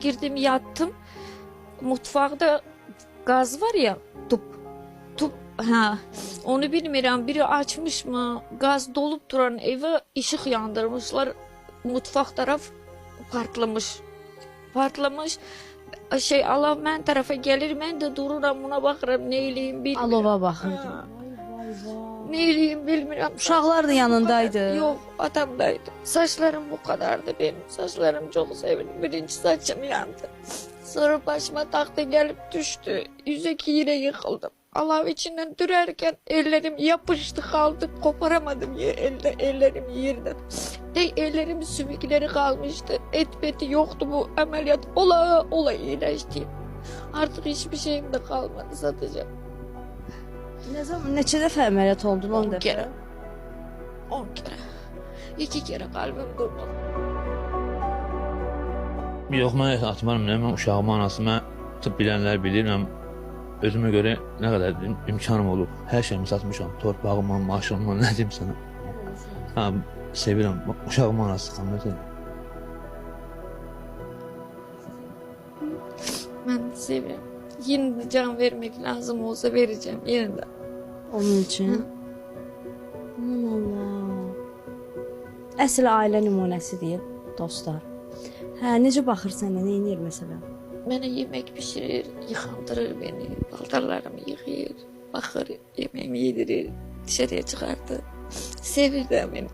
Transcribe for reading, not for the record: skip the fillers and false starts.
girdim yattım. Mutfakta gaz var ya, tüp. Ha, onu bilmiyorum, biri açmış mı? Gaz dolup duran eve ışık yandırmışlar. Mutfak taraf partlamış. Allah mən tarafa gelir, mən də dururam, buna baxıram, ne eləyim bilmirəm. Alova baxırdı. Ha, Vay vay. ne eləyim bilmirəm. Uşaqlar da yanındaydı. Yok, atamdaydı. Saçlarım bu kadardı benim. Saçlarım çok sevindim. Birinci saçım yandı. Sonra başıma taktı gelip düştü. Yüzeki yine yıkıldım. Allah içinden dürerken ellerim yapıştı kaldı. Koparamadım ellerim yerden. Ellerimin sümükleri kalmıştı. Et beti yoktu bu ameliyat. Ola iyileşti. Artık hiçbir şeyim de kalmadı satacağım. Ne zaman, neçə dəfə əməliyyat oldun? 10 dəfə. kere. 10 kere. 2 kere kalbim durdu. Yox, mən atmarım, mən uşağımın anası, mən tıbb bilənlər bilir, mən özümə görə nə qədər imkanım olub, hər şeyimi satmışam, torpağımı, maşınımı, nə deyim sana. Ha, sevirəm, uşağımın anası xanımdır. Ben de seviyorum. Yine de can vermek lazım olsa vereceğim yine de. Onun üçün. Aman Allah. Əsl ailə nümunəsidir, dostlar. Hə, necə baxır sənə, nə edir məsələn? Bana yemek pişirir, yıkandırır beni. Paltarlarımı yıkayır, bakır, yemeğimi yedirir, dışarıya çıkartır. Sevir de beni.